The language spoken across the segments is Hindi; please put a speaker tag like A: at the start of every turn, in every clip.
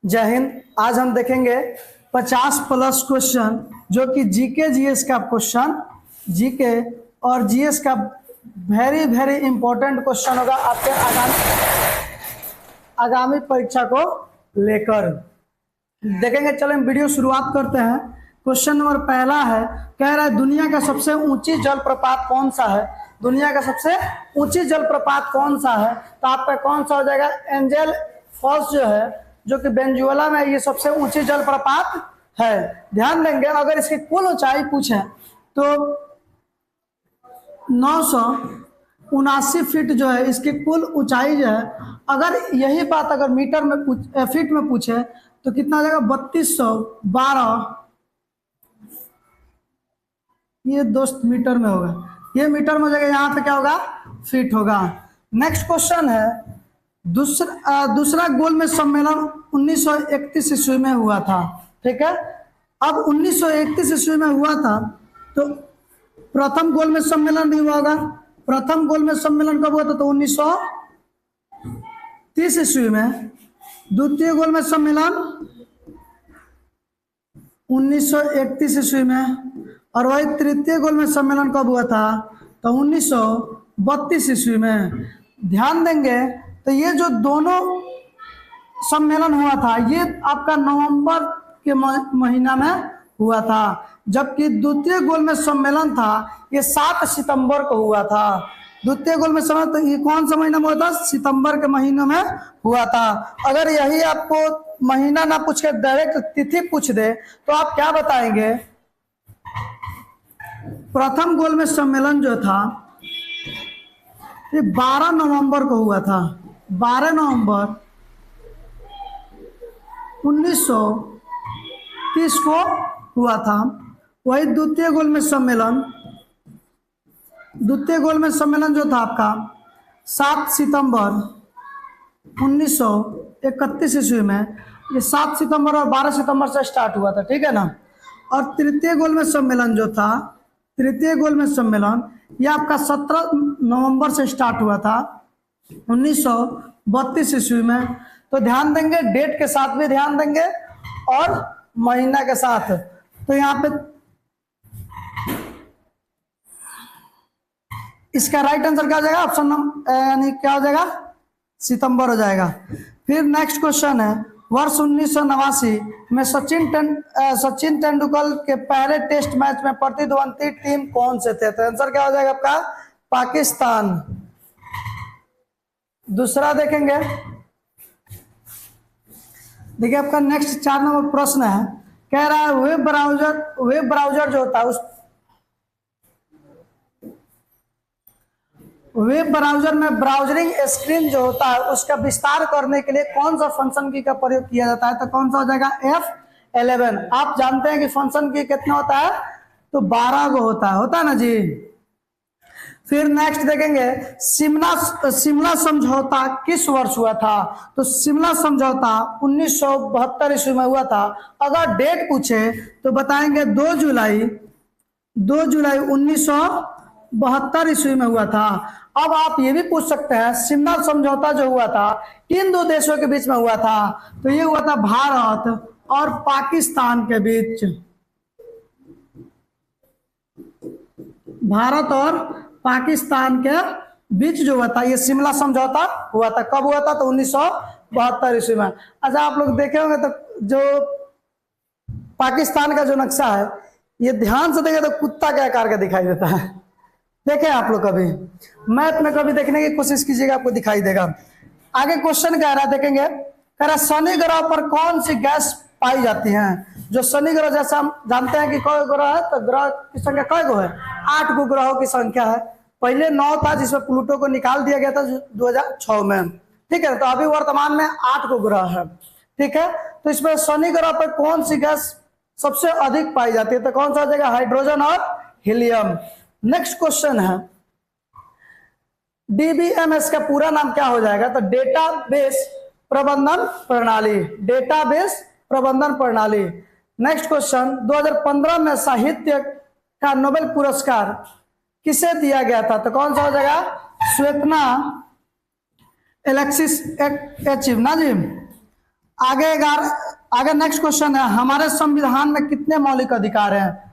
A: जय हिंद। आज हम देखेंगे 50 प्लस क्वेश्चन जो कि जीके जीएस का क्वेश्चन, जीके और जीएस का वेरी वेरी इंपॉर्टेंट क्वेश्चन होगा आपके आगामी परीक्षा को लेकर देखेंगे। चलो हम वीडियो शुरुआत करते हैं। क्वेश्चन नंबर पहला है, कह रहा है दुनिया का सबसे ऊंची जलप्रपात कौन सा है। दुनिया का सबसे ऊंची जलप्रपात कौन सा है, तो आपका कौन सा हो जाएगा, एंजल फॉल्स जो है जो कि वेनेजुएला में, ये सबसे ऊंची जलप्रपात है। ध्यान देंगे, अगर इसकी कुल ऊंचाई पूछे तो 979 फीट जो है इसकी कुल ऊंचाई जो है। अगर यही बात अगर मीटर में फीट में पूछे तो कितना आ जाएगा, 3212। ये दोस्त मीटर में होगा, ये मीटर में हो जाएगा, यहाँ पे क्या होगा, फीट होगा। नेक्स्ट क्वेश्चन है, दूसरा गोलमेज सम्मेलन 1931 ईस्वी में हुआ था। ठीक है, अब 1931 ईस्वी में हुआ था तो प्रथम गोलमेज सम्मेलन नहीं हुआ होगा। प्रथम गोलमेज सम्मेलन कब हुआ था, तो 1930 ईस्वी में। द्वितीय गोलमेज सम्मेलन 1931 ईस्वी में, और वही तृतीय गोलमेज सम्मेलन कब हुआ था, तो 1932 ईस्वी में। ध्यान देंगे तो ये जो दोनों सम्मेलन हुआ था ये आपका नवंबर के महीना में हुआ था, जबकि द्वितीय गोलमेज सम्मेलन था ये 7 सितंबर को हुआ था। द्वितीय गोलमेज सम्मेलन तो ये कौन सा महीना में हुआ था, सितंबर के महीने में हुआ था। अगर यही आपको महीना ना पूछ के डायरेक्ट तिथि पूछ दे तो आप क्या बताएंगे। प्रथम गोलमेज सम्मेलन जो था ये 12 नवंबर को हुआ था, 12 नवंबर 1930 को हुआ था। वही द्वितीय गोलमेज सम्मेलन जो था आपका 7 सितंबर 1931 ईस्वी में, ये 7 सितंबर और 12 सितंबर से स्टार्ट हुआ था। ठीक है ना। और तृतीय गोलमेज सम्मेलन जो था, तृतीय गोलमेज सम्मेलन ये आपका 17 नवंबर से स्टार्ट हुआ था 1932 ईस्वी में। तो ध्यान देंगे, डेट के साथ भी ध्यान देंगे और महीना के साथ। तो यहाँ पे इसका राइट आंसर क्या हो जाएगा, ऑप्शन नंबर यानी क्या हो जाएगा, सितंबर हो जाएगा। फिर नेक्स्ट क्वेश्चन है, वर्ष 1989 में सचिन तेंदुलकर के पहले टेस्ट मैच में प्रतिद्वंदी टीम कौन से थे, तो आंसर क्या हो जाएगा आपका, पाकिस्तान। दूसरा देखेंगे, देखिए आपका नेक्स्ट 4 नंबर प्रश्न है, कह रहा है वेब ब्राउजर जो होता है उस वेब ब्राउजर में ब्राउजरिंग स्क्रीन जो होता है उसका विस्तार करने के लिए कौन सा फंक्शन की का प्रयोग किया जाता है, तो कौन सा हो जाएगा, F11। आप जानते हैं कि फंक्शन की कितना होता है, तो 12 को होता है ना जी। फिर नेक्स्ट देखेंगे, शिमला समझौता किस वर्ष हुआ था, तो शिमला समझौता 1972 ईस्वी में हुआ था। अगर डेट पूछे तो बताएंगे 2 जुलाई 1972 ईस्वी में हुआ था। अब आप ये भी पूछ सकते हैं, शिमला समझौता जो हुआ था किन 2 देशों के बीच में हुआ था, तो ये हुआ था भारत और पाकिस्तान के बीच। भारत और पाकिस्तान के बीच जो हुआ था ये शिमला समझौता हुआ था। कब हुआ था, तो 1972 ईस्वी में। अच्छा, आप लोग देखे होंगे तो जो पाकिस्तान का जो नक्शा है ये ध्यान से देखे तो कुत्ता के आकार का दिखाई देता है। देखे आप लोग कभी मैप में कभी देखने की कोशिश कीजिएगा, आपको दिखाई देगा। आगे क्वेश्चन कह रहा है, देखेंगे, कह रहा शनि ग्रह पर कौन सी गैस पाई जाती है। जो शनि ग्रह, जैसा हम जानते हैं कि कई ग्रह है, तो ग्रह की संख्या कई गो है, 8 गो ग्रहों की संख्या है। पहले 9 था जिसमें प्लूटो को निकाल दिया गया था 2006 में। ठीक है, तो अभी वर्तमान में 8 गो ग्रह है। ठीक है, तो इसमें शनि ग्रह पर कौन सी गैस सबसे अधिक पाई जाती है, तो कौन सा हो जाएगा, हाइड्रोजन और हीलियम। नेक्स्ट क्वेश्चन है, डीबीएमएस का पूरा नाम क्या हो जाएगा, तो डेटाबेस प्रबंधन प्रणाली, डेटाबेस प्रबंधन प्रणाली। नेक्स्ट क्वेश्चन, 2015 में साहित्य का नोबेल पुरस्कार किसे दिया गया था, तो कौन सा हो जाएगा, स्वेतना एलेक्सिस एचिव ना जी। आगे नेक्स्ट क्वेश्चन है, हमारे संविधान में कितने मौलिक अधिकार हैं?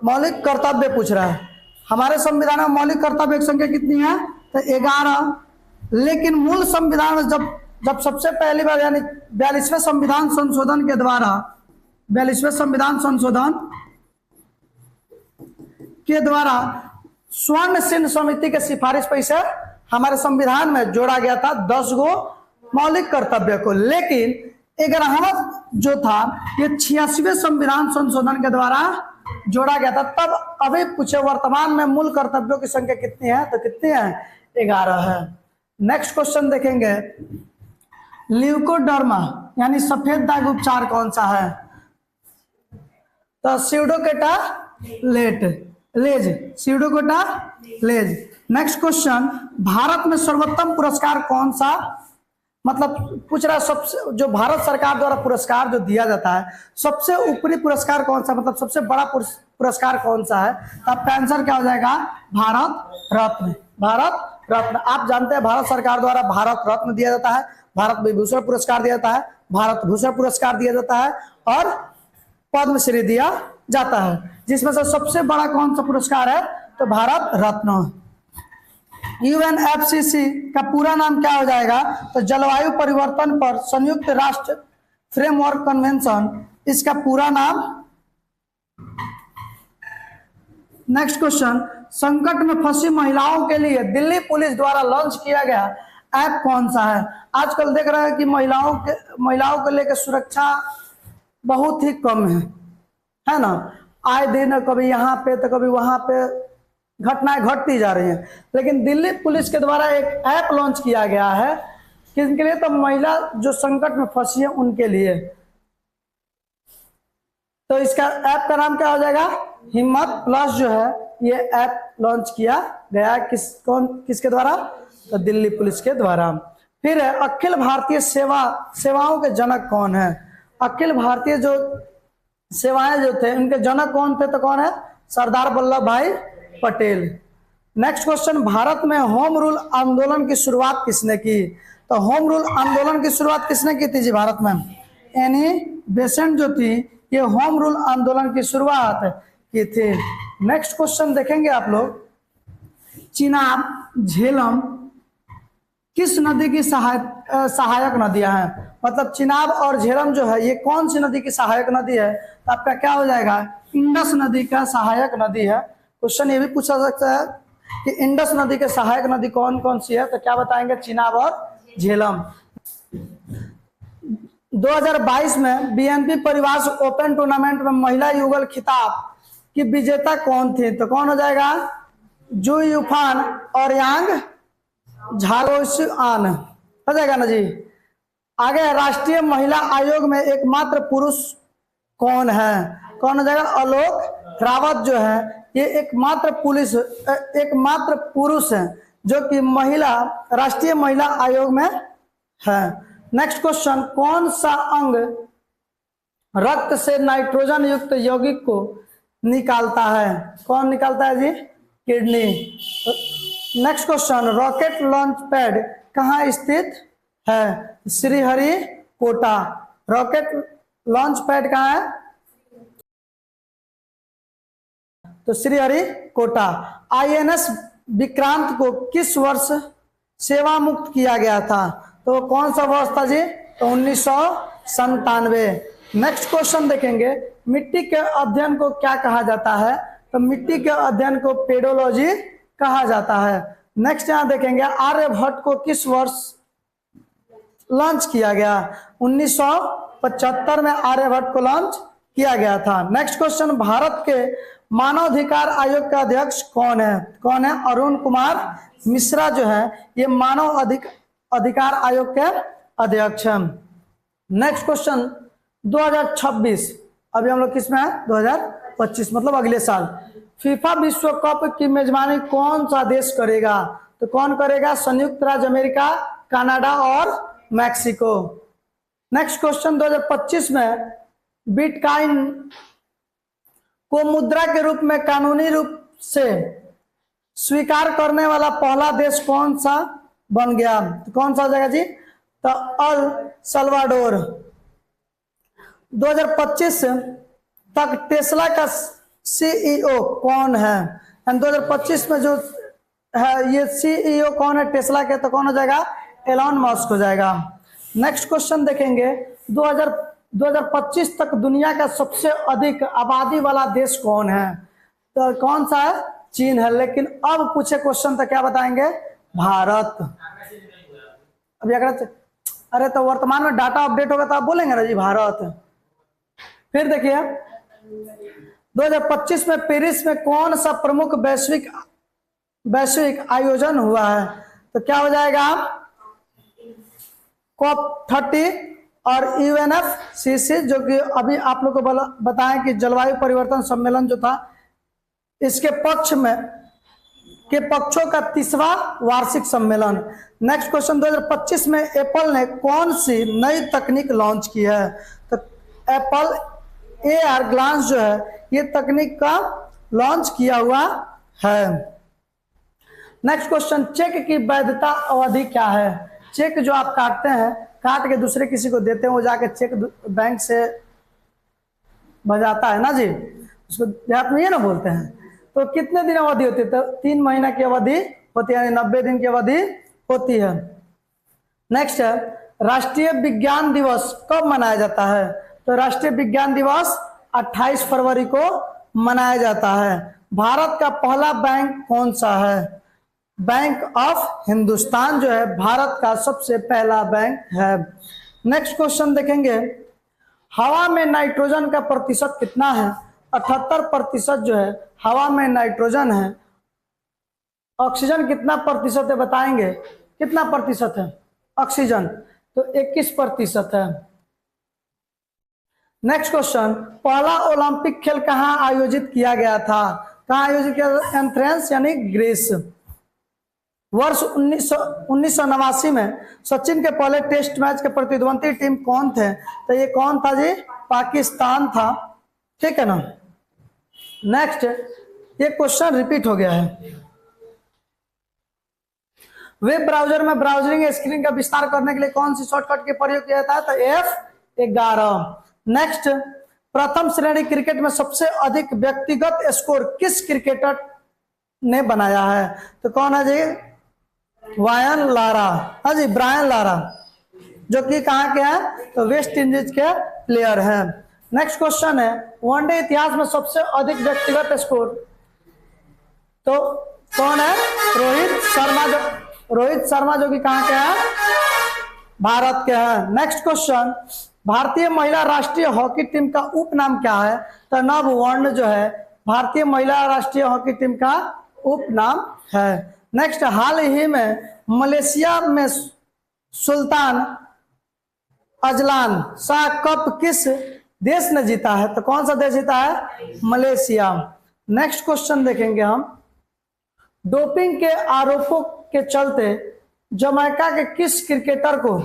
A: मौलिक कर्तव्य पूछ रहा है। हमारे संविधान में मौलिक कर्तव्य की संख्या कितनी है? तो 11। लेकिन मूल संविधान में जब सबसे पहली बार यानी 42वें संविधान संशोधन के द्वारा 42वें संविधान संशोधन के द्वारा स्वर्ण सिंह समिति के सिफारिश पर इसे हमारे संविधान में जोड़ा गया था 10 गो मौलिक कर्तव्य को। लेकिन 11वां जो था ये 86वें संविधान संशोधन के द्वारा जोड़ा गया था। तब अभी पूछे वर्तमान में मूल कर्तव्यों की संख्या कितनी है? तो कितनी है? 11 है। नेक्स्ट क्वेश्चन देखेंगे, ल्यूकोडर्मा यानी सफेद दाग उपचार कौन सा है? तो स्यूडोकेटालेज। नेक्स्ट क्वेश्चन, भारत में सर्वोत्तम पुरस्कार कौन सा? मतलब पूछ रहा है सबसे जो भारत सरकार द्वारा पुरस्कार जो दिया जाता है सबसे ऊपरी पुरस्कार कौन सा, मतलब सबसे बड़ा पुरस्कार कौन सा है? तो आपका आंसर क्या हो जाएगा? भारत रत्न। भारत रत्न। आप जानते हैं भारत सरकार द्वारा भारत रत्न दिया जाता है, भारत विभूषण पुरस्कार दिया जाता है, भारत भूषण पुरस्कार दिया जाता है और पद्मश्री दिया जाता है। जिसमें से सबसे बड़ा कौन सा पुरस्कार है? तो भारत रत्न। UNFCCC का पूरा नाम क्या हो जाएगा? तो जलवायु परिवर्तन पर संयुक्त राष्ट्र फ्रेमवर्क कन्वेंशन, इसका पूरा नाम। नेक्स्ट क्वेश्चन, संकट में फंसी महिलाओं के लिए दिल्ली पुलिस द्वारा लॉन्च किया गया ऐप कौन सा है? आजकल देख रहे हैं कि महिलाओं को लेकर सुरक्षा बहुत ही कम है ना। आए दिन कभी यहाँ पे तो कभी वहां पे घटनाएं घटती जा रही हैं। लेकिन दिल्ली पुलिस के द्वारा एक ऐप लॉन्च किया गया है किसके लिए? तो महिला जो संकट में फंसी है उनके लिए। तो इसका ऐप का नाम क्या हो जाएगा? हिम्मत प्लस जो है ये ऐप लॉन्च किया गया किसके द्वारा? तो दिल्ली पुलिस के द्वारा। फिर है अखिल भारतीय सेवाओं के जनक कौन है? अखिल भारतीय जो सेवाएं जो थे उनके जनक कौन थे? तो कौन है? सरदार वल्लभ भाई पटेल। नेक्स्ट क्वेश्चन, भारत में होम रूल आंदोलन की शुरुआत किसने की? तो होम रूल आंदोलन की शुरुआत किसने की थी जी भारत में? एनी बेसेंट जो थी ये होम रूल आंदोलन की शुरुआत की थी। नेक्स्ट क्वेश्चन देखेंगे आप लोग, चिनाब झेलम किस नदी की सहायक नदियां हैं? मतलब चिनाब और झेलम जो है ये कौन सी नदी की सहायक नदी है? तो आपका क्या हो जाएगा? इंडस नदी का सहायक नदी है। क्वेश्चन ये भी पूछा सकता है कि इंडस नदी के सहायक नदी कौन कौन सी है? तो क्या बताएंगे? चिनाब और झेलम। 2022 में बीएनपी परिवार ओपन टूर्नामेंट में महिला युगल खिताब की विजेता कौन थी? तो कौन हो जाएगा? जू यूफान और यांग झारोआन हो जाएगा ना जी। आगे, राष्ट्रीय महिला आयोग में एकमात्र पुरुष कौन है? कौन हो जाएगा? आलोक रावत जो है ये एकमात्र पुरुष है जो कि राष्ट्रीय महिला आयोग में है। नेक्स्ट क्वेश्चन, कौन सा अंग रक्त से नाइट्रोजन युक्त यौगिक को निकालता है? कौन निकालता है जी? Kidney. Next question, rocket launch pad कहाँ स्थित है? श्रीहरिकोटा। रॉकेट लॉन्च पैड कहाँ है? तो श्रीहरिकोटा। INS विक्रांत को किस वर्ष सेवा मुक्त किया गया था? तो कौन सा वर्ष था जी? तो 1997। नेक्स्ट क्वेश्चन देखेंगे, मिट्टी के अध्ययन को क्या कहा जाता है? तो मिट्टी के अध्ययन को पेडोलॉजी कहा जाता है। नेक्स्ट यहाँ देखेंगे, आर्यभट्ट को किस वर्ष लॉन्च किया गया? 1975 में आर्यभट्ट को लॉन्च किया गया था। नेक्स्ट क्वेश्चन, भारत के मानवाधिकार आयोग का अध्यक्ष कौन है? कौन है? अरुण कुमार मिश्रा जो है ये मानव अधिकार आयोग के अध्यक्ष हैं। नेक्स्ट क्वेश्चन, 2026 अभी हम लोग किस में है? 2025 मतलब अगले साल। फीफा विश्व कप की मेजबानी कौन सा देश करेगा? तो कौन करेगा? संयुक्त राज्य अमेरिका, कनाडा और मैक्सिको। नेक्स्ट क्वेश्चन, 2025 में बिटकॉइन को मुद्रा के रूप में कानूनी रूप से स्वीकार करने वाला पहला देश कौन सा बन गया? तो कौन सा हो जाएगा जी? तो अल सल्वाडोर। 2025 तक टेस्ला का सीईओ कौन है? एंड 2025 में जो है ये सीईओ कौन है टेस्ला के, तो कौन हो जाएगा? एलॉन मस्क हो जाएगा। नेक्स्ट क्वेश्चन देखेंगे, 2025 तक दुनिया का सबसे अधिक आबादी वाला देश कौन है? तो कौन सा है? चीन है। लेकिन अब पूछे क्वेश्चन तो क्या बताएंगे? भारत। अभी अगर अरे तो वर्तमान में डाटा अपडेट होगा तो आप बोलेंगे ना जी भारत। फिर देखिए 2025 में पेरिस में कौन सा प्रमुख वैश्विक आयोजन हुआ है? तो क्या हो जाएगा? COP30 और UNFCCC, जो कि अभी आप लोग को बताएं कि जलवायु परिवर्तन सम्मेलन जो था इसके पक्षों का 30वां वार्षिक सम्मेलन। नेक्स्ट क्वेश्चन, 2025 में एप्पल ने कौन सी नई तकनीक लॉन्च की है? तो एप्पल AR ग्लास जो है ये तकनीक का लॉन्च किया हुआ है। नेक्स्ट क्वेश्चन, चेक की वैधता अवधि क्या है? चेक जो आप काटते हैं, काट के दूसरे किसी को देते हैं, वो जाके चेक बैंक से बजाता है ना जी, उसको देहात में ये ना बोलते हैं। तो कितने दिन अवधि होती है? तो 3 महीना की अवधि होती है, यानी 90 दिन की अवधि होती है। नेक्स्ट है, राष्ट्रीय विज्ञान दिवस कब मनाया जाता है? तो राष्ट्रीय विज्ञान दिवस 28 फरवरी को मनाया जाता है। भारत का पहला बैंक कौन सा है? बैंक ऑफ हिंदुस्तान जो है भारत का सबसे पहला बैंक है। नेक्स्ट क्वेश्चन देखेंगे, हवा में नाइट्रोजन का प्रतिशत कितना है? 78% जो है हवा में नाइट्रोजन है। ऑक्सीजन कितना प्रतिशत है बताएंगे? कितना प्रतिशत है ऑक्सीजन? तो 21% है। नेक्स्ट क्वेश्चन, पहला ओलंपिक खेल कहाँ आयोजित किया गया था? कहाँ आयोजित किया? एथेंस यानी ग्रीस। वर्ष 1989 में सचिन के पहले टेस्ट मैच के प्रतिद्वंदी टीम कौन थे? तो ये कौन था जी? पाकिस्तान था। ठीक है ना। नेक्स्ट, ये क्वेश्चन रिपीट हो गया है। वेब ब्राउजर में ब्राउजिंग स्क्रीन का विस्तार करने के लिए कौन सी शॉर्टकट के प्रयोग किया जाता है? तो F11। नेक्स्ट, प्रथम श्रेणी क्रिकेट में सबसे अधिक व्यक्तिगत स्कोर किस क्रिकेटर ने बनाया है? तो कौन है जी? वायन लारा। हाँ जी, ब्रायन लारा, जो कि कहाँ के हैं? तो वेस्ट इंडीज के प्लेयर हैं। नेक्स्ट क्वेश्चन है, वनडे इतिहास में सबसे अधिक व्यक्तिगत स्कोर तो कौन है? रोहित शर्मा, जो कि कहाँ के हैं? भारत के हैं। नेक्स्ट क्वेश्चन, भारतीय महिला राष्ट्रीय हॉकी टीम का उपनाम क्या है? तो नववर्ण जो है भारतीय महिला राष्ट्रीय हॉकी टीम का उपनाम है। नेक्स्ट, हाल ही में मलेशिया में सुल्तान अजलान शाह कप किस देश ने जीता है? तो कौन सा देश जीता है? मलेशिया। नेक्स्ट क्वेश्चन देखेंगे हम, डोपिंग के आरोपों के चलते जमैका के किस क्रिकेटर को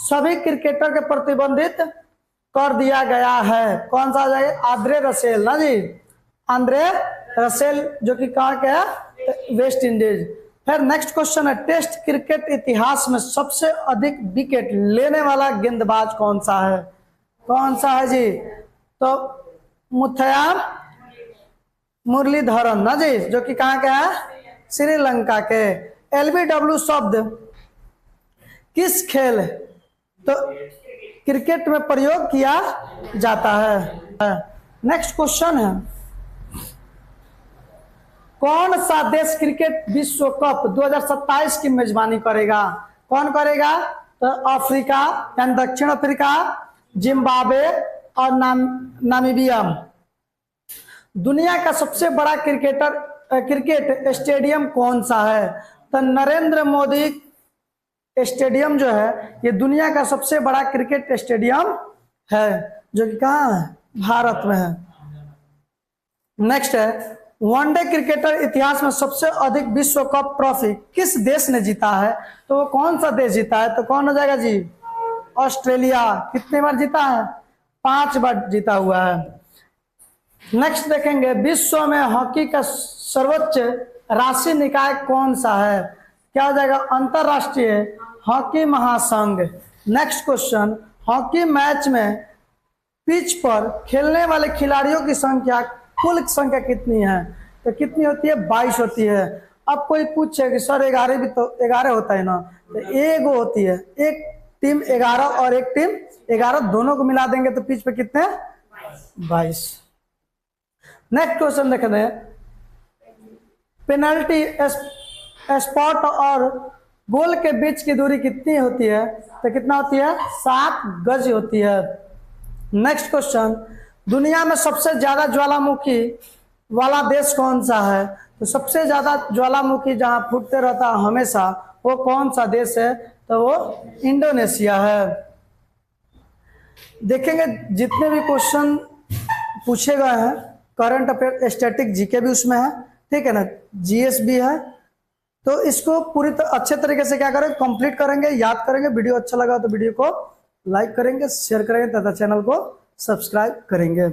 A: सभी क्रिकेटर के प्रतिबंधित कर दिया गया है? कौन सा जाएगा? आंद्रे रसेल ना जी, आंद्रे रसेल, जो कि कहाँ के है? West Indies. फिर नेक्स्ट क्वेश्चन है, टेस्ट क्रिकेट इतिहास में सबसे अधिक विकेट लेने वाला गेंदबाज कौन सा है? कौन सा है जी? तो मुथैया मुरलीधरन ना जी, जो कि कहाँ के है? श्रीलंका के। LBW शब्द किस खेल तो क्रिकेट में प्रयोग किया जाता है? नेक्स्ट क्वेश्चन है, कौन सा देश क्रिकेट विश्व कप 2027 की मेजबानी करेगा? कौन करेगा? तो अफ्रीका यानी दक्षिण अफ्रीका, जिम्बाब्वे और नामीबिया। दुनिया का सबसे बड़ा क्रिकेट स्टेडियम कौन सा है? तो नरेंद्र मोदी स्टेडियम जो है ये दुनिया का सबसे बड़ा क्रिकेट स्टेडियम है, जो कि कहाँ है? भारत में है। नेक्स्ट है, वनडे क्रिकेटर इतिहास में सबसे अधिक विश्व कप ट्रॉफी किस देश ने जीता है? तो वो कौन सा देश जीता है? तो कौन हो जाएगा जी? ऑस्ट्रेलिया। कितने बार जीता है? 5 बार जीता हुआ है। नेक्स्ट देखेंगे, विश्व में हॉकी का सर्वोच्च राष्ट्रीय निकाय कौन सा है? क्या हो जाएगा? अंतरराष्ट्रीय हॉकी महासंघ। नेक्स्ट क्वेश्चन, हॉकी मैच में पिच पर खेलने वाले खिलाड़ियों की संख्या, कुल संख्या कितनी है? तो कितनी होती है? 22 होती है। अब कोई पूछे कि सर 11 भी तो 11 होता है ना, तो एक होती है, एक टीम 11 और एक टीम 11, दोनों को मिला देंगे तो पिच पे कितने? 22। नेक्स्ट क्वेश्चन देखते हैं, पेनल्टी स्पॉट और गोल के बीच की दूरी कितनी होती है? तो कितना होती है? 7 गज होती है। नेक्स्ट क्वेश्चन, दुनिया में सबसे ज्यादा ज्वालामुखी वाला देश कौन सा है? तो सबसे ज्यादा ज्वालामुखी जहां फूटते रहता है हमेशा, वो कौन सा देश है? तो वो इंडोनेशिया है। देखेंगे जितने भी क्वेश्चन पूछे गए हैं, करंट अफेयर, स्टैटिक, जीके भी उसमें है, ठीक है ना, जीएस भी है। तो इसको पूरी अच्छे तरीके से क्या करें, कंप्लीट करेंगे, याद करेंगे। वीडियो अच्छा लगा तो वीडियो को लाइक करेंगे, शेयर करेंगे तथा चैनल को सब्सक्राइब करेंगे।